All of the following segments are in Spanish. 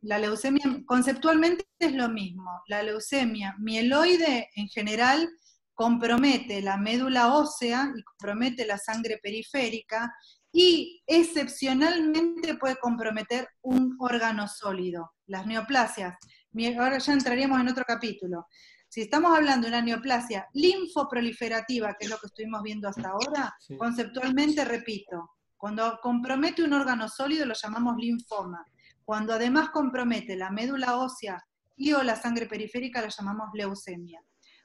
la leucemia conceptualmente es lo mismo. La leucemia mieloide en general compromete la médula ósea y compromete la sangre periférica y excepcionalmente puede comprometer un órgano sólido, las neoplasias. Ahora ya entraríamos en otro capítulo. Si estamos hablando de una neoplasia linfoproliferativa, que es lo que estuvimos viendo hasta ahora, sí, conceptualmente, repito, cuando compromete un órgano sólido lo llamamos linfoma. Cuando además compromete la médula ósea y o la sangre periférica, la llamamos leucemia.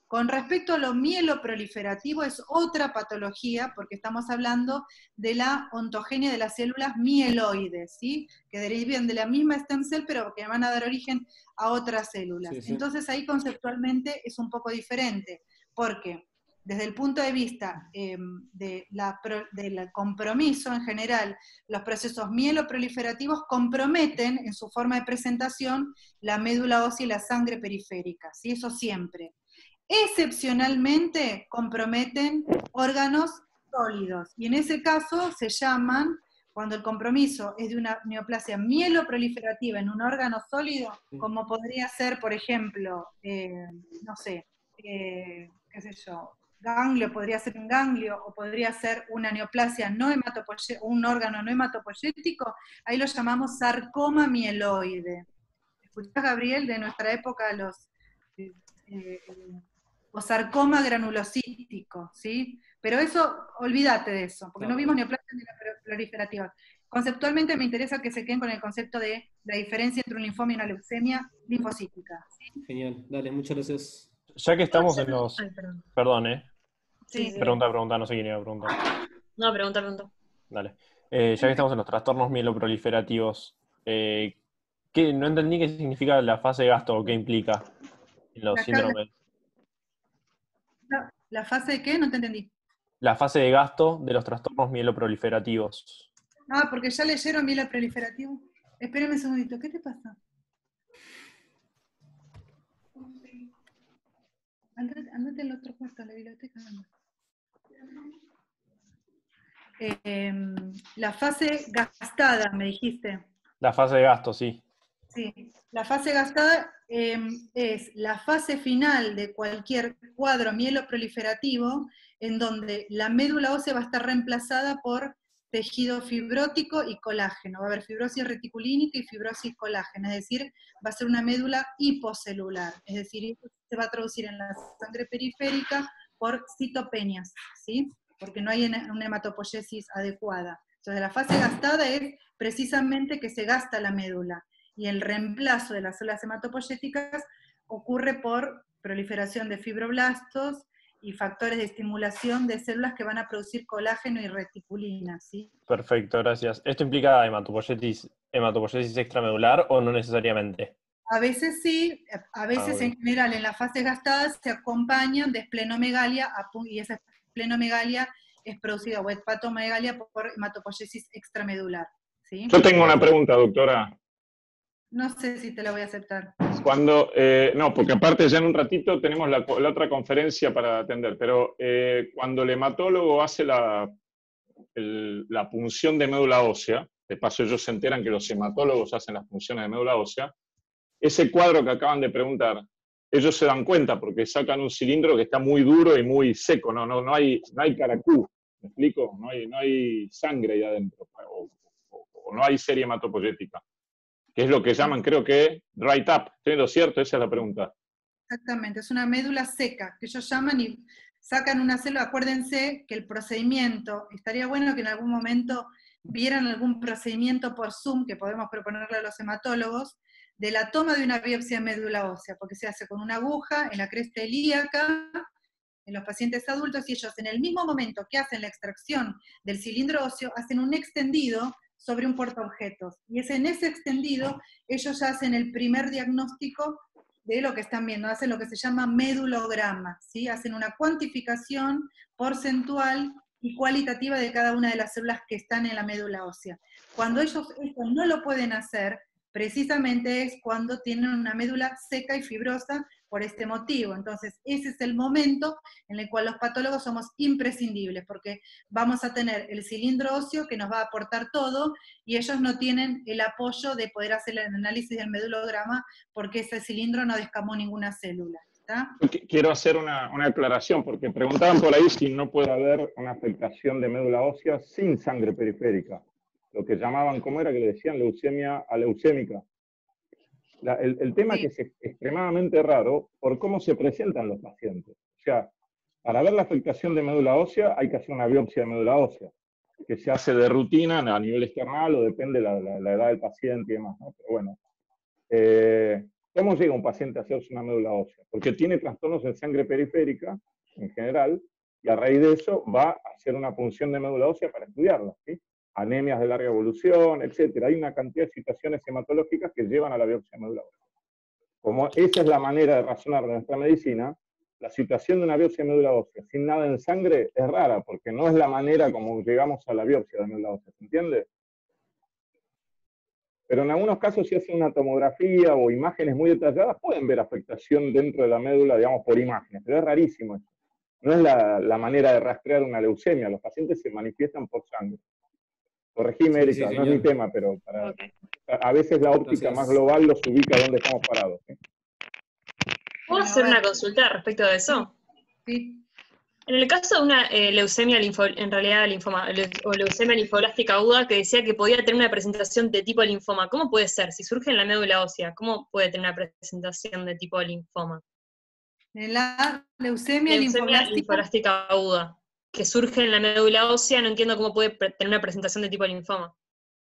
Con respecto a lo mieloproliferativo, es otra patología, porque estamos hablando de la ontogenia de las células mieloides, ¿sí? Que derivan de la misma stem cell, pero que van a dar origen a otras células. Sí, sí. Entonces ahí conceptualmente es un poco diferente, porque desde el punto de vista del compromiso en general, los procesos mieloproliferativos comprometen en su forma de presentación la médula ósea y la sangre periférica, ¿sí? Eso siempre. Excepcionalmente comprometen órganos sólidos, y en ese caso se llaman, cuando el compromiso es de una neoplasia mieloproliferativa en un órgano sólido, como podría ser, por ejemplo, no sé, qué sé yo, ganglio, podría ser un ganglio, o podría ser una neoplasia no un órgano no hematopoyético, ahí lo llamamos sarcoma mieloide. ¿Escuchás, Gabriel, de nuestra época o sarcoma granulocítico, ¿sí? Pero eso, olvídate de eso, porque no vimos neoplasias proliferativas. Conceptualmente me interesa que se queden con el concepto de la diferencia entre un linfoma y una leucemia linfocítica, ¿sí? Genial, dale, muchas gracias. Ya que estamos en los... Ay, perdón. Perdón, Sí. Pregunta, no sé quién iba a preguntar. No, pregunta. Dale. Ya que estamos en los trastornos mieloproliferativos, no entendí qué significa la fase de gasto o qué implica en los síndromes. ¿La fase de qué? No te entendí. La fase de gasto de los trastornos mieloproliferativos. Ah, porque ya leyeron mieloproliferativo. Espérame un segundito, ¿qué te pasa? Andate al otro cuarto, a la biblioteca. La fase gastada, me dijiste. La fase de gasto, sí. Sí, la fase gastada es la fase final de cualquier cuadro mieloproliferativo en donde la médula ósea va a estar reemplazada por tejido fibrótico y colágeno. Va a haber fibrosis reticulínica y fibrosis colágena, es decir, va a ser una médula hipocelular, es decir, se va a traducir en la sangre periférica por citopenias, ¿sí? Porque no hay una hematopoiesis adecuada. Entonces la fase gastada es precisamente que se gasta la médula, y el reemplazo de las células hematopoyéticas ocurre por proliferación de fibroblastos y factores de estimulación de células que van a producir colágeno y reticulina, ¿sí? Perfecto, gracias. ¿Esto implica hematopoiesis extramedular o no necesariamente? A veces sí, a veces en general en las fases gastadas se acompañan de esplenomegalia, y esa esplenomegalia es producida, o hepatomegalia, por hematopoiesis extramedular, ¿sí? Yo tengo una pregunta, doctora. No sé si te la voy a aceptar. Cuando, no, porque aparte ya en un ratito tenemos la otra conferencia para atender, pero cuando el hematólogo hace la punción de médula ósea, de paso ellos se enteran que los hematólogos hacen las punciones de médula ósea, ese cuadro que acaban de preguntar, ellos se dan cuenta porque sacan un cilindro que está muy duro y muy seco, no hay caracú, ¿me explico? No hay sangre ahí adentro, o no hay serie hematopoyética, que es lo que llaman, creo que, dry tap. ¿Estoy lo cierto? Esa es la pregunta. Exactamente, es una médula seca, que ellos llaman y sacan una célula. Acuérdense que el procedimiento, estaría bueno que en algún momento vieran algún procedimiento por Zoom, que podemos proponerle a los hematólogos, de la toma de una biopsia de médula ósea, porque se hace con una aguja en la cresta ilíaca, en los pacientes adultos, y ellos en el mismo momento que hacen la extracción del cilindro óseo, hacen un extendido sobre un portaobjetos. Y es en ese extendido, ellos ya hacen el primer diagnóstico de lo que están viendo, hacen lo que se llama medulograma, ¿sí? Hacen una cuantificación porcentual y cualitativa de cada una de las células que están en la médula ósea. Cuando ellos esto no lo pueden hacer, precisamente es cuando tienen una médula seca y fibrosa por este motivo. Entonces, ese es el momento en el cual los patólogos somos imprescindibles, porque vamos a tener el cilindro óseo que nos va a aportar todo, y ellos no tienen el apoyo de poder hacer el análisis del medulograma, porque ese cilindro no descamó ninguna célula. ¿Está? Quiero hacer una aclaración, porque preguntaban por ahí si no puede haber una afectación de médula ósea sin sangre periférica. Lo que llamaban, ¿cómo era que le decían? Leucemia aleucémica. El tema Sí. que es extremadamente raro por cómo se presentan los pacientes. O sea, para ver la afectación de médula ósea hay que hacer una biopsia de médula ósea, que se hace de rutina a nivel external o depende de la edad del paciente y demás, ¿no? Pero bueno, ¿cómo llega un paciente a hacerse una médula ósea? Porque tiene trastornos en sangre periférica, en general, y a raíz de eso va a hacer una punción de médula ósea para estudiarla, ¿sí? Anemias de larga evolución, etc. Hay una cantidad de situaciones hematológicas que llevan a la biopsia de médula ósea. Como esa es la manera de razonar de nuestra medicina, la situación de una biopsia de médula ósea sin nada en sangre es rara, porque no es la manera como llegamos a la biopsia de médula ósea, ¿se entiende? Pero en algunos casos, si hacen una tomografía o imágenes muy detalladas, pueden ver afectación dentro de la médula, digamos, por imágenes, pero es rarísimo eso. No es la manera de rastrear una leucemia, los pacientes se manifiestan por sangre. Corregime, Sí, Erika, sí, no es mi señor. tema, pero Ok. a veces la óptica Gracias. más global los ubica donde estamos parados, ¿sí? ¿Puedo Bueno, hacer a una ver. consulta respecto de eso? Sí. En el caso de una leucemia, en realidad linfoma, o leucemia linfoblástica aguda, que decía que podía tener una presentación de tipo linfoma, ¿cómo puede ser? Si surge en la médula ósea, ¿cómo puede tener una presentación de tipo linfoma? En la leucemia Leucemia linfoblástica, linfoblástica aguda, que surge en la médula ósea, no entiendo cómo puede tener una presentación de tipo linfoma.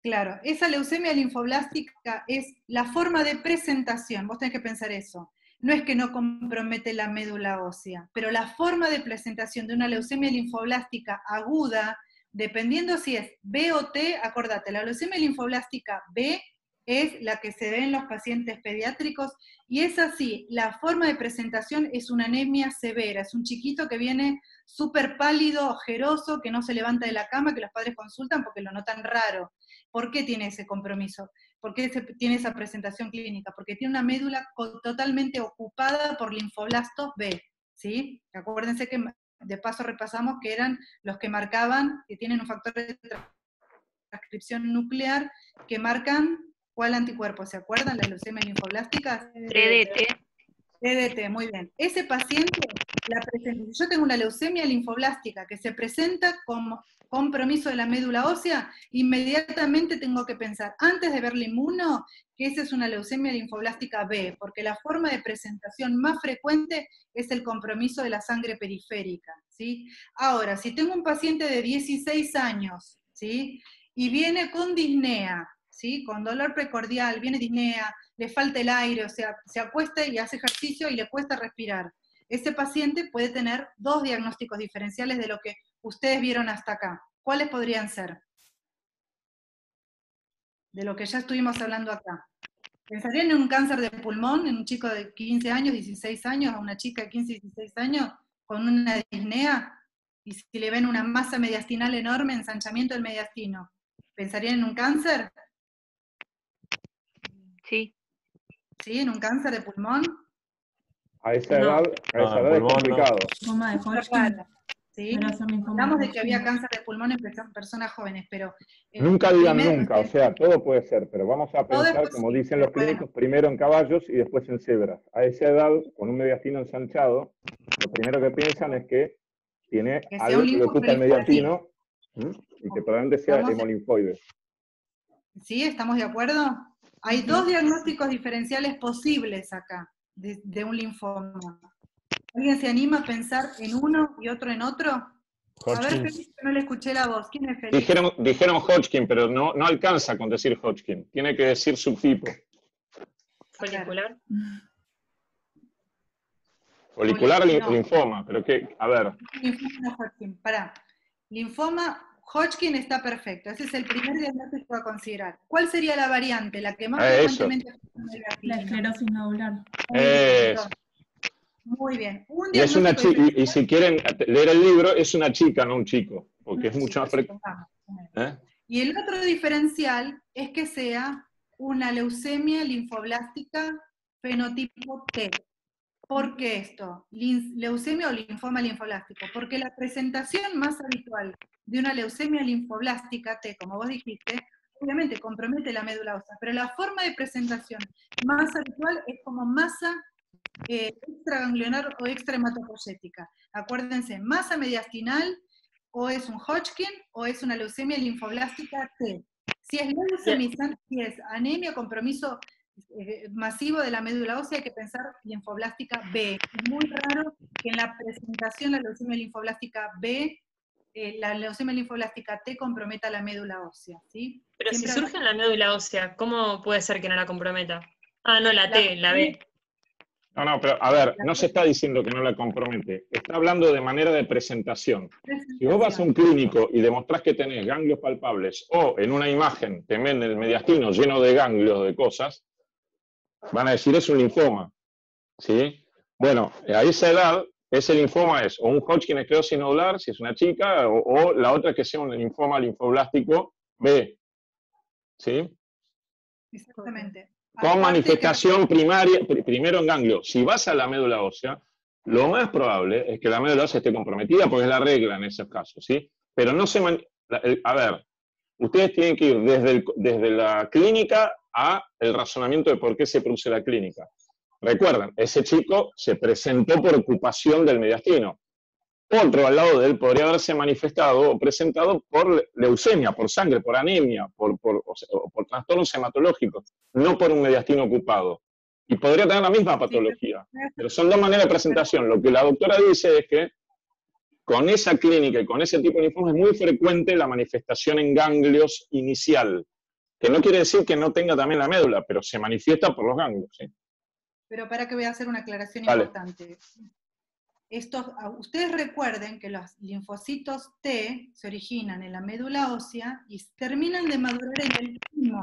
claro, esa leucemia linfoblástica es la forma de presentación, vos tenés que pensar eso. No es que no compromete la médula ósea, pero la forma de presentación de una leucemia linfoblástica aguda, dependiendo si es B o T, acordate, la leucemia linfoblástica B es la que se ve en los pacientes pediátricos, y es así, la forma de presentación es una anemia severa, es un chiquito que viene súper pálido, ojeroso, que no se levanta de la cama, que los padres consultan porque lo notan raro. ¿Por qué tiene ese compromiso? ¿Por qué tiene esa presentación clínica? Porque tiene una médula totalmente ocupada por linfoblastos B, ¿sí? Acuérdense que de paso repasamos que eran los que marcaban, que tienen un factor de transcripción nuclear, que marcan ¿cuál anticuerpo? ¿Se acuerdan? Las leucemias linfoblásticas. TDT, muy bien. Ese paciente, yo tengo una leucemia linfoblástica que se presenta como compromiso de la médula ósea, inmediatamente tengo que pensar, antes de verle inmuno, que esa es una leucemia linfoblástica B, porque la forma de presentación más frecuente es el compromiso de la sangre periférica, ¿sí? Ahora, si tengo un paciente de 16 años, ¿sí? Y viene con disnea, ¿sí? Con dolor precordial, viene disnea, le falta el aire, o sea, se acuesta y hace ejercicio y le cuesta respirar. Ese paciente puede tener dos diagnósticos diferenciales de lo que ustedes vieron hasta acá. ¿Cuáles podrían ser? De lo que ya estuvimos hablando acá. ¿Pensarían en un cáncer de pulmón, en un chico de 15 años, 16 años, a una chica de 15, 16 años, con una disnea? Y si le ven una masa mediastinal enorme, ensanchamiento del mediastino, ¿pensarían en un cáncer? Sí. ¿Sí? ¿En un cáncer de pulmón? A esa No. edad, a esa edad es pulmón, no. complicado. Linfoma de Hodgkin. ¿Sí? Para hacer linfoma Hablamos de de que había Hodgkin. cáncer de pulmón en personas jóvenes, pero... Nunca digan nunca, o sea, todo puede ser, pero vamos a Todo es pensar, como posible, dicen los bueno. clínicos, primero en caballos y después en cebras. A esa edad, con un mediastino ensanchado, lo primero que piensan es que tiene Que sea algo un que le ocupa el mediastino y que probablemente sea Estamos- hemolinfoide. ¿Sí? ¿Estamos de acuerdo? Hay Ujú. dos diagnósticos diferenciales posibles acá, de un linfoma. ¿Alguien se anima a pensar en uno y otro en otro? A ver, Hodgkin. Félix, que no le escuché la voz. ¿Quién es Félix? Dijeron Hodgkin, pero no alcanza con decir Hodgkin. Tiene que decir subtipo. Folicular. Folicular No. linfoma, pero que, a ver, Linfoma no Hodgkin, pará. Linfoma Hodgkin está perfecto. Ese es el primer diagnóstico a considerar. ¿Cuál sería la variante, la que más eso. frecuentemente afecta a la La clínica? esclerosis nodular. Muy bien, Eso. entonces. Muy bien. Un Y es una diagnóstico chica, y si quieren leer el libro, es una chica, no un chico, porque es mucho más frecuente. supongamos. ¿Eh? Y el otro diferencial es que sea una leucemia linfoblástica fenotipo T. ¿Por qué esto? Leucemia o linfoma linfoblástico. Porque la presentación más habitual de una leucemia linfoblástica T, como vos dijiste, obviamente compromete la médula ósea, pero la forma de presentación más habitual es como masa extraganglionar o extrahematopoyética. Acuérdense, masa mediastinal, o es un Hodgkin, o es una leucemia linfoblástica T. Si es leucemia, si es anemia, compromiso masivo de la médula ósea, hay que pensar linfoblástica B. Es muy raro que en la presentación la leucemia linfoblástica B, la leucemia linfoblástica T comprometa la médula ósea, ¿sí? Pero Siempre si surge en la médula ósea, ¿cómo puede ser que no la comprometa? Ah, no, la T, la B. No, pero a ver, no se está diciendo que no la compromete, está hablando de manera de presentación. Si vos vas a un clínico y demostrás que tenés ganglios palpables, o en una imagen te ven el mediastino lleno de ganglios de cosas, van a decir es un linfoma, ¿sí? Bueno, a esa edad, ese linfoma es o un Hodgkin esclerosis nodular, si es una chica, o la otra que sea un linfoma linfoblástico B, ¿sí? Exactamente. Con Aparte manifestación primaria, primero en ganglio. Si vas a la médula ósea, lo más probable es que la médula ósea esté comprometida, porque es la regla en esos casos, ¿sí? Pero no se... A ver, ustedes tienen que ir desde la clínica a el razonamiento de por qué se produce la clínica. Recuerden, ese chico se presentó por ocupación del mediastino. Otro al lado de él podría haberse manifestado o presentado por leucemia, por sangre, por anemia, por trastornos hematológicos, no por un mediastino ocupado. Y podría tener la misma patología, pero son dos maneras de presentación. Lo que la doctora dice es que con esa clínica y con ese tipo de linfoma es muy frecuente la manifestación en ganglios inicial, que no quiere decir que no tenga también la médula, pero se manifiesta por los ganglios, ¿sí? Pero para que voy a hacer una aclaración Vale. importante. Ustedes recuerden que los linfocitos T se originan en la médula ósea y terminan de madurar en el timo,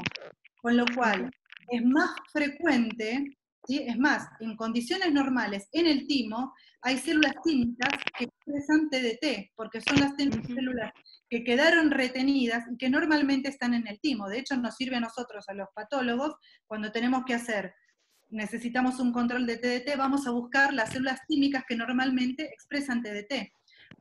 con lo cual es más frecuente, ¿sí? Es más, en condiciones normales, en el timo, hay células tímicas que expresan TDT, porque son las células que quedaron retenidas y que normalmente están en el timo. De hecho, nos sirve a nosotros, a los patólogos, cuando tenemos que necesitamos un control de TDT, vamos a buscar las células tímicas que normalmente expresan TDT.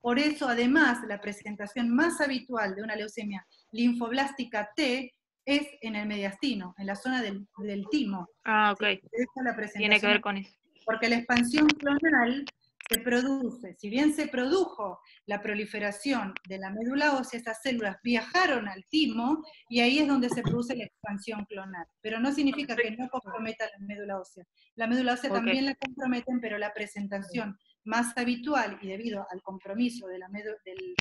Por eso, además, la presentación más habitual de una leucemia linfoblástica T es en el mediastino, en la zona del timo. Ah, ok. ¿Sí? Esa es la presentación. Tiene que ver con eso. Porque la expansión clonal se produce, si bien se produjo la proliferación de la médula ósea, esas células viajaron al timo y ahí es donde se produce la expansión clonal. Pero no significa que no comprometa la médula ósea. La médula ósea también la comprometen, pero la presentación más habitual y debido al compromiso de del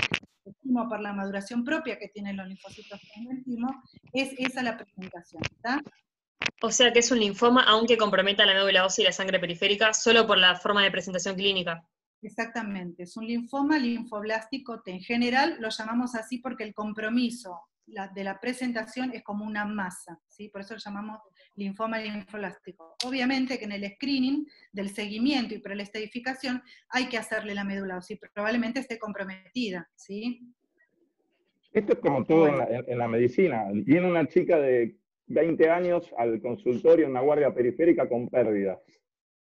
timo por la maduración propia que tienen los linfocitos en el timo, es esa la presentación, ¿está? O sea que es un linfoma aunque comprometa la médula ósea y la sangre periférica, solo por la forma de presentación clínica. Exactamente, es un linfoma linfoblástico T. En general lo llamamos así porque el compromiso de la presentación es como una masa, ¿sí? Por eso lo llamamos linfoma linfoblástico. Obviamente que en el screening del seguimiento y preestadificación hay que hacerle la médula ósea, probablemente esté comprometida, ¿sí? Esto es como todo en la medicina. Viene una chica de 20 años al consultorio en una guardia periférica con pérdidas.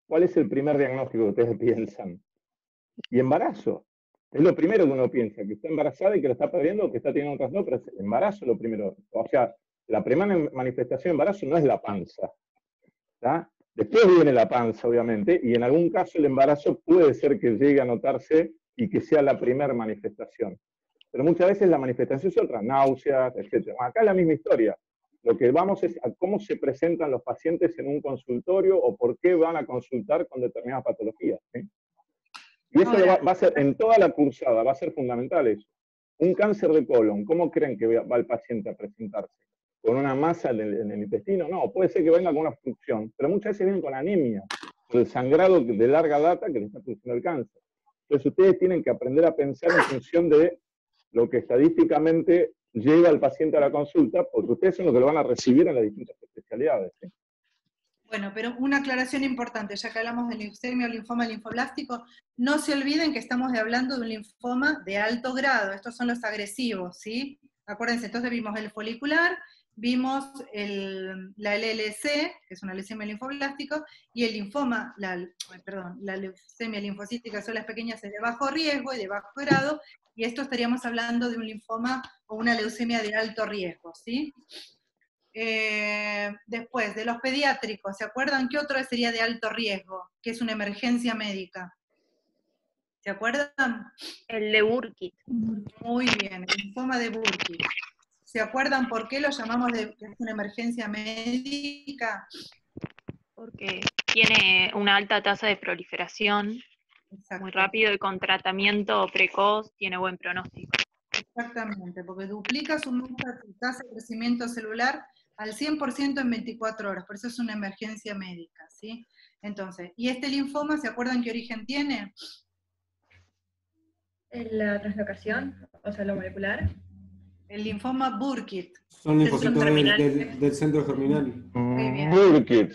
¿Cuál es el primer diagnóstico que ustedes piensan? Y embarazo. Es lo primero que uno piensa, que está embarazada y que lo está perdiendo o que está teniendo otras no, pero es embarazo lo primero. O sea, la primera manifestación de embarazo no es la panza, ¿tá? Después viene la panza, obviamente, y en algún caso el embarazo puede ser que llegue a notarse y que sea la primera manifestación. Pero muchas veces la manifestación es otra, náuseas, etc. Acá es la misma historia. Lo que vamos es a cómo se presentan los pacientes en un consultorio o por qué van a consultar con determinadas patologías, ¿sí? Y eso va a ser, en toda la cursada, va a ser fundamental eso. Un cáncer de colon, ¿cómo creen que va el paciente a presentarse? ¿Con una masa en el intestino? No, puede ser que venga con una obstrucción, pero muchas veces vienen con anemia, por el sangrado de larga data que le está produciendo el cáncer. Entonces ustedes tienen que aprender a pensar en función de lo que estadísticamente lleva al paciente a la consulta, porque ustedes son los que lo van a recibir en las distintas especialidades, ¿sí? Bueno, pero una aclaración importante, ya que hablamos de leucemia o linfoma linfoblástico, no se olviden que estamos hablando de un linfoma de alto grado, estos son los agresivos, ¿sí? Acuérdense, entonces vimos el folicular vimos la LLC, que es una leucemia linfoblástica, y el linfoma, la leucemia linfocítica son las pequeñas es de bajo riesgo y de bajo grado, y esto estaríamos hablando de un linfoma o una leucemia de alto riesgo, ¿sí? Después, de los pediátricos, ¿se acuerdan qué otro sería de alto riesgo? Que es una emergencia médica. ¿Se acuerdan? El de Burkitt. Muy bien, el linfoma de Burkitt. ¿Se acuerdan por qué lo llamamos que es una emergencia médica? Porque tiene una alta tasa de proliferación, Exacto. muy rápido, y con tratamiento precoz tiene buen pronóstico. Exactamente, porque duplica su tasa de crecimiento celular al 100% en 24 horas, por eso es una emergencia médica, ¿sí? Entonces, ¿y este linfoma, se acuerdan qué origen tiene? La translocación, o sea, lo molecular. El linfoma Burkitt. Son linfocitos del centro germinal. Muy bien. Burkitt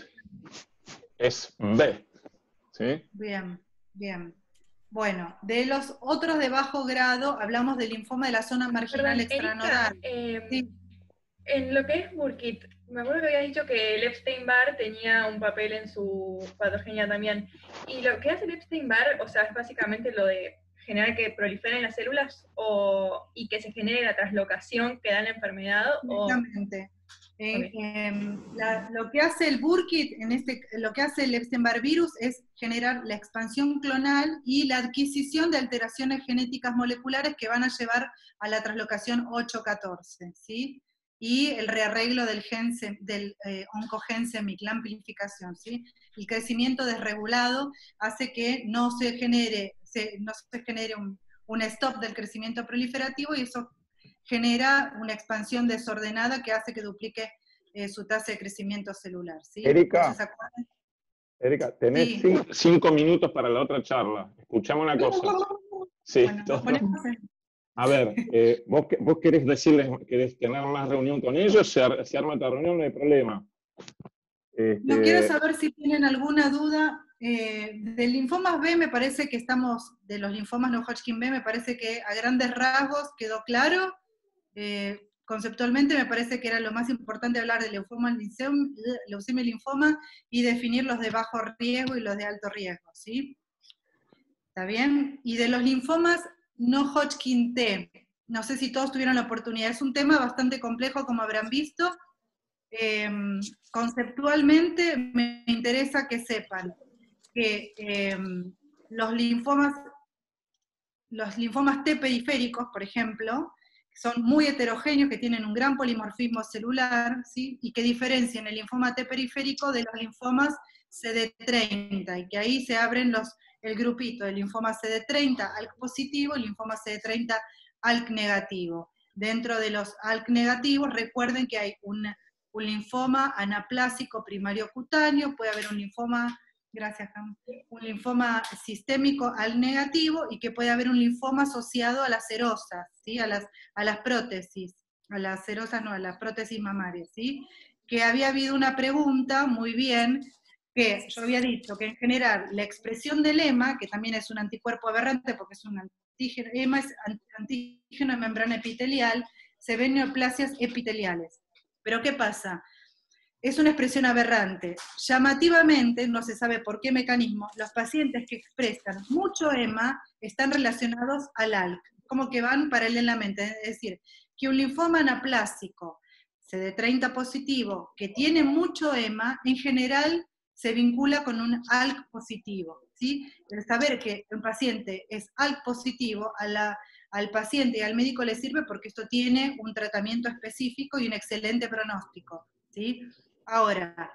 es B. ¿Sí? Bien, bien. Bueno, de los otros de bajo grado, hablamos del linfoma de la zona marginal extranodal. Sí. En lo que es Burkitt, me acuerdo que había dicho que el Epstein-Barr tenía un papel en su patogenia también. Y lo que hace el Epstein-Barr, o sea, es básicamente lo de generar que proliferen las células y que se genere la translocación que da la enfermedad. Exactamente. Okay. Lo que hace el Burkitt, lo que hace el Epstein-Barr virus es generar la expansión clonal y la adquisición de alteraciones genéticas moleculares que van a llevar a la translocación 8-14, ¿sí? Y el rearreglo del oncogen semic, la amplificación, ¿sí? El crecimiento desregulado hace que no se genere un stop del crecimiento proliferativo, y eso genera una expansión desordenada que hace que duplique su tasa de crecimiento celular, ¿sí? Erika, Entonces, tenés sí. 5 minutos para la otra charla. Escuchame una cosa. Sí, Bueno, nos ponemos A ver, vos querés querés tener más reunión con ellos, se arma esta reunión, no hay problema. No quiero saber si tienen alguna duda. Del linfomas B me parece que de los linfomas no Hodgkin B, me parece que a grandes rasgos quedó claro. Conceptualmente me parece que era lo más importante hablar de leucemia y linfoma y definir los de bajo riesgo y los de alto riesgo, ¿sí? ¿Está bien? Y de los linfomas no Hodgkin T, no sé si todos tuvieron la oportunidad, es un tema bastante complejo como habrán visto. Conceptualmente me interesa que sepan que los linfomas T periféricos, por ejemplo, son muy heterogéneos, que tienen un gran polimorfismo celular, ¿sí? Y que diferencian el linfoma T periférico de los linfomas CD30, y que ahí se abren el grupito del linfoma CD30 ALK positivo y linfoma CD30 ALK negativo. Dentro de los ALK negativos, recuerden que hay un linfoma anaplásico primario cutáneo, puede haber un linfoma, un linfoma sistémico ALK negativo, y que puede haber un linfoma asociado a las serosas, ¿sí? a las prótesis, a las serosas no, a las prótesis mamarias, ¿sí? Que había habido una pregunta, muy bien, que yo había dicho que en general la expresión del EMA, que también es un anticuerpo aberrante porque es un antígeno, EMA es antígeno de membrana epitelial, se ven neoplasias epiteliales. Pero ¿qué pasa? Es una expresión aberrante. Llamativamente, no se sabe por qué mecanismo, los pacientes que expresan mucho EMA están relacionados al ALK, como que van paralelamente. Es decir, que un linfoma anaplásico CD30 positivo que tiene mucho EMA, en general se vincula con un ALK positivo, ¿sí? El saber que un paciente es ALK positivo al paciente y al médico le sirve porque esto tiene un tratamiento específico y un excelente pronóstico, ¿sí? Ahora,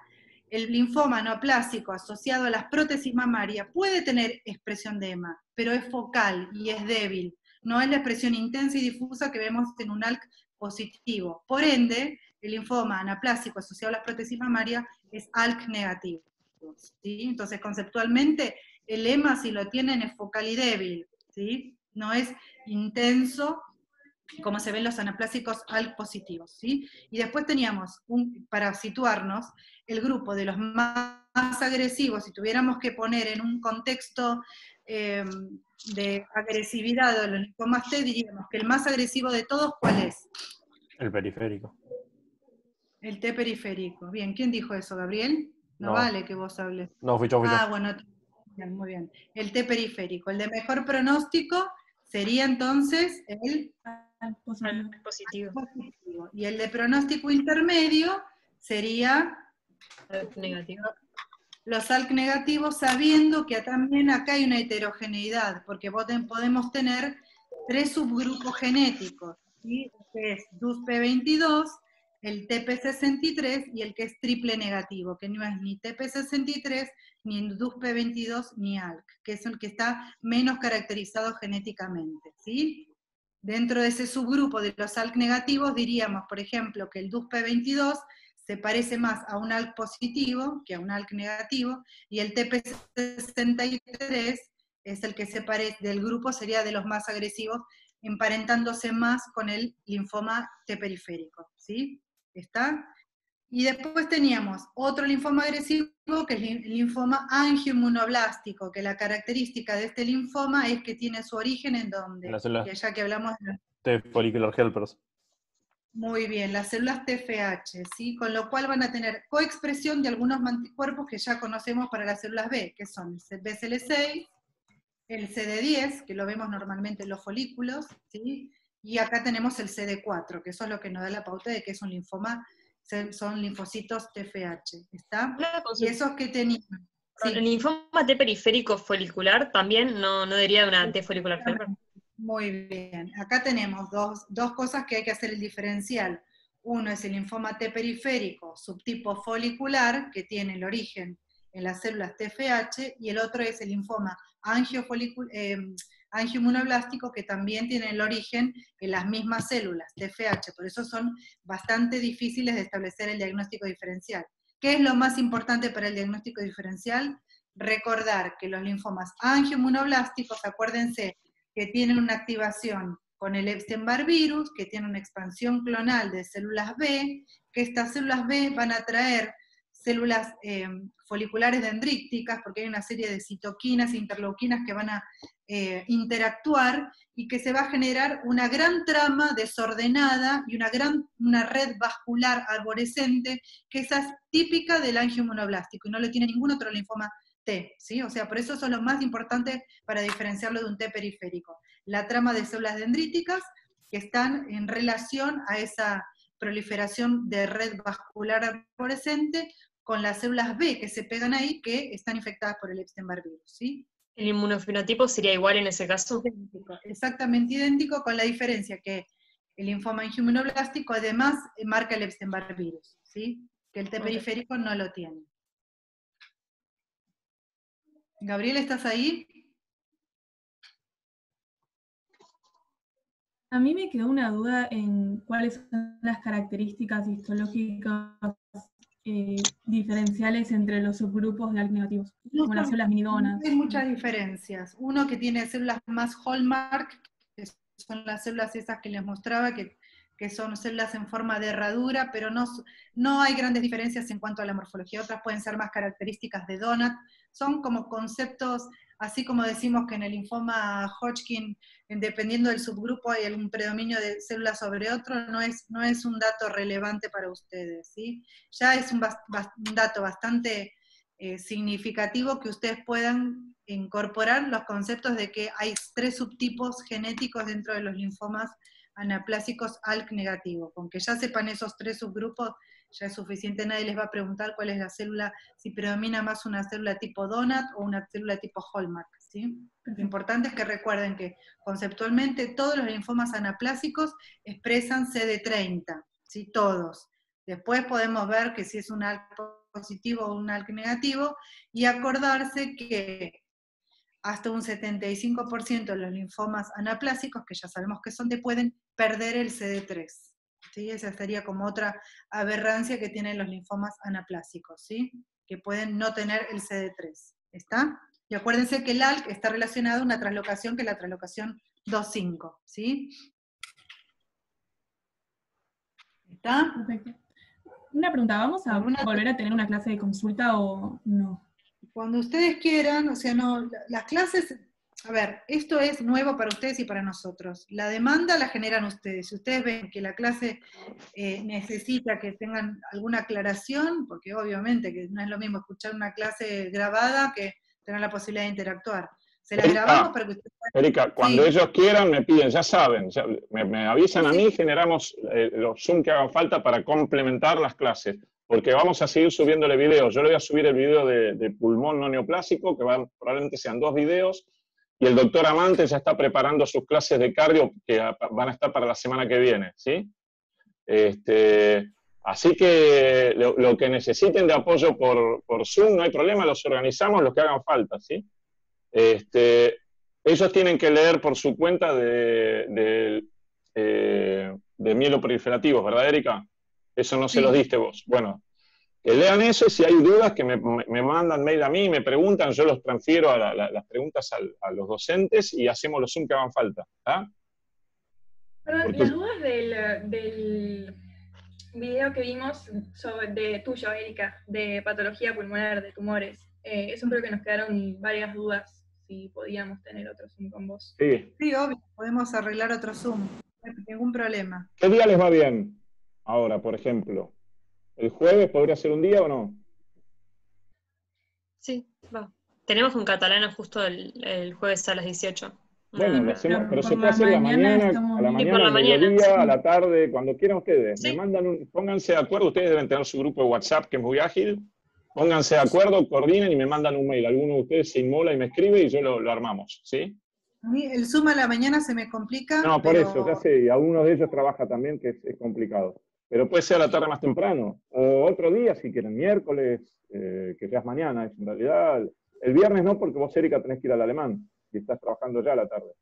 el linfoma neoplásico asociado a las prótesis mamarias puede tener expresión de EMA, pero es focal y es débil, no es la expresión intensa y difusa que vemos en un ALK positivo. Por ende, el linfoma anaplásico asociado a las prótesis mamarias es ALK negativo, ¿sí? Entonces, conceptualmente, el EMA, si lo tienen, es focal y débil, ¿sí? No es intenso como se ven los anaplásicos ALK positivos, ¿sí? Y después teníamos, para situarnos, el grupo de los más agresivos, si tuviéramos que poner en un contexto de agresividad de los linfomas T, diríamos que el más agresivo de todos, ¿cuál es? El periférico. El T periférico. Bien, ¿quién dijo eso, Gabriel? No, No. vale que vos hables. No, fui yo. Ah, bueno, bien, muy bien. El T periférico. El de mejor pronóstico sería entonces el Positivo. Positivo. positivo. Y el de pronóstico intermedio sería Negativo. los ALK negativos, sabiendo que también acá hay una heterogeneidad, porque podemos tener 3 subgrupos genéticos, ¿sí? Que es DUSP22, el TP63 y el que es triple negativo, que no es ni TP63, ni DUSP22, ni ALK, que es el que está menos caracterizado genéticamente, ¿sí? Dentro de ese subgrupo de los ALK negativos diríamos, por ejemplo, que el DUSP22 se parece más a un ALK positivo que a un ALK negativo, y el TP63 es el que se parece, del grupo sería de los más agresivos, emparentándose más con el linfoma T periférico, ¿sí? ¿Está? Y después teníamos otro linfoma agresivo, que es el linfoma angioinmunoblástico, que la característica de este linfoma es que tiene su origen en donde, En las células ya que hablamos de T follicular helpers. muy bien, las células TFH, ¿sí? Con lo cual van a tener coexpresión de algunos anticuerpos que ya conocemos para las células B, que son el BCL6, el CD10, que lo vemos normalmente en los folículos, ¿sí? Y acá tenemos el CD4, que eso es lo que nos da la pauta de que es un linfoma, son linfocitos TFH, ¿está? Una Y consulta. esos que tenían... Sí. ¿El linfoma T periférico folicular también no debería de una T folicular helper? Muy bien, acá tenemos dos cosas que hay que hacer el diferencial. Uno es el linfoma T periférico, subtipo folicular, que tiene el origen en las células TFH, y el otro es el linfoma angioinmunoblástico, que también tiene el origen en las mismas células TFH, por eso son bastante difíciles de establecer el diagnóstico diferencial. ¿Qué es lo más importante para el diagnóstico diferencial? Recordar que los linfomas angioinmunoblásticos, acuérdense, que tienen una activación con el Epstein-Barr virus, que tiene una expansión clonal de células B, que estas células B van a traer células foliculares dendríticas, porque hay una serie de citoquinas e interleuquinas que van a interactuar, y que se va a generar una gran trama desordenada y una red vascular arborescente, que esa es típica del angioinmunoblástico, y no lo tiene ningún otro linfoma T, ¿sí? O sea, por eso son los más importantes para diferenciarlo de un T periférico. La trama de células dendríticas que están en relación a esa proliferación de red vascular arborescente con las células B que se pegan ahí, que están infectadas por el Epstein-Barr virus, ¿sí? ¿El inmunofenotipo sería igual en ese caso? Exactamente idéntico, con la diferencia que el linfoma angioinmunoblástico además marca el Epstein-Barr virus, ¿sí? Que el T periférico no lo tiene. Gabriel, ¿estás ahí? A mí me quedó una duda en cuáles son las características histológicas diferenciales entre los subgrupos de ALK negativos, como las células minidonas. Hay muchas diferencias. Uno que tiene células más hallmark, que son las células esas que les mostraba, que son células en forma de herradura, pero no hay grandes diferencias en cuanto a la morfología. Otras pueden ser más características de donut. Son como conceptos, así como decimos que en el linfoma Hodgkin, dependiendo del subgrupo, hay un predominio de células sobre otro, no es un dato relevante para ustedes, ¿sí? Ya es un dato bastante significativo que ustedes puedan incorporar los conceptos de que hay 3 subtipos genéticos dentro de los linfomas anaplásicos ALK negativo. Con que ya sepan esos 3 subgrupos, ya es suficiente. Nadie les va a preguntar cuál es la célula, si predomina más una célula tipo donut o una célula tipo hallmark, ¿sí? Lo importante es que recuerden que conceptualmente todos los linfomas anaplásicos expresan CD30, ¿sí? Todos. Después podemos ver que si es un ALK positivo o un ALK negativo, y acordarse que hasta un 75% de los linfomas anaplásicos, que ya sabemos que son pueden perder el CD3. ¿Sí? Esa sería como otra aberrancia que tienen los linfomas anaplásicos, ¿sí? Que pueden no tener el CD3. ¿Está? Y acuérdense que el ALK está relacionado a una translocación que es la translocación 2,5. ¿Sí? ¿Está? Perfecto. Una pregunta, ¿vamos a volver a tener una clase de consulta o no? Cuando ustedes quieran, o sea, no, las clases, A ver, esto es nuevo para ustedes y para nosotros. La demanda la generan ustedes. Si ustedes ven que la clase necesita que tengan alguna aclaración, porque obviamente que no es lo mismo escuchar una clase grabada que tener la posibilidad de interactuar. Se la grabamos para que ustedes... Erika, cuando Sí. ellos quieran me piden, ya saben, me avisan Sí, a sí. mí, generamos los Zoom que hagan falta para complementar las clases, porque vamos a seguir subiéndole videos. Yo le voy a subir el video de pulmón no neoplásico, que probablemente sean 2 videos, y el doctor Amante ya está preparando sus clases de cardio que van a estar para la semana que viene, ¿sí? Así que lo que necesiten de apoyo por Zoom, no hay problema, los organizamos, los que hagan falta, ¿sí? Ellos tienen que leer por su cuenta de mieloproliferativos, ¿verdad, Erika? Eso no se los diste vos. Bueno, que lean eso y si hay dudas que me mandan mail a mí, me preguntan, yo los transfiero a las preguntas a los docentes y hacemos los Zoom que hagan falta. ¿Ah? Perdón, las dudas del video que vimos de tuyo, Erika, de patología pulmonar, de tumores, eso creo que nos quedaron varias dudas, si podíamos tener otro Zoom con vos. Sí. Sí, obvio, podemos arreglar otro Zoom, no hay ningún problema. ¿Qué día les va bien? Ahora, por ejemplo. ¿El jueves podría ser un día o no? Sí, va. Tenemos un catalano justo el jueves a las 18. Bueno, lo hacemos, pero se por puede la hacer a la mañana mañana, estamos a la bien. Sí, mañana, por la al mañana, mediodía, sí. a la tarde, cuando quieran ustedes. Sí. Me mandan pónganse de acuerdo, ustedes deben tener su grupo de WhatsApp que es muy ágil. Pónganse de acuerdo, coordinen y me mandan un mail. Alguno de ustedes se inmola y me escribe y yo lo armamos, ¿sí? A mí el Zoom a la mañana se me complica, No, por pero... eso, ya sé, y algunos de ellos trabaja también, que es complicado. Pero puede ser a la tarde más temprano, o otro día, si quieren, miércoles, que ya es mañana, es en realidad. El viernes no, porque vos, Erika, tenés que ir al alemán, y estás trabajando ya a la tarde.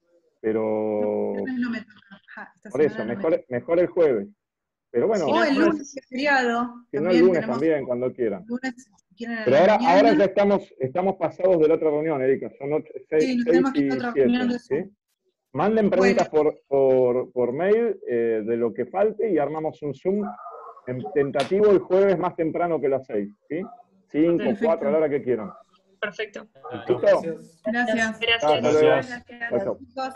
Pero, No me toca. Esta por eso, semana no me mejor el jueves. Pero bueno, Sí, O el no es- lunes, que es feriado. si no, el También lunes tenemos también, cuando quieran. lunes, si quieren, a Pero la ahora ya mañana. estamos pasados de la otra reunión, Erika. Son Sí, 6 nos tenemos que ir a y otra 7. reunión de ¿Sí? Zoom. Manden preguntas Bueno. por mail de lo que falte y armamos un Zoom en tentativo el jueves más temprano que las 6. ¿Sí? 5, Perfecto. 4, a la hora que quieran. Perfecto. ¿Listo? Gracias. Gracias. Gracias. Hasta luego. Gracias. Chao, chao. Chicos,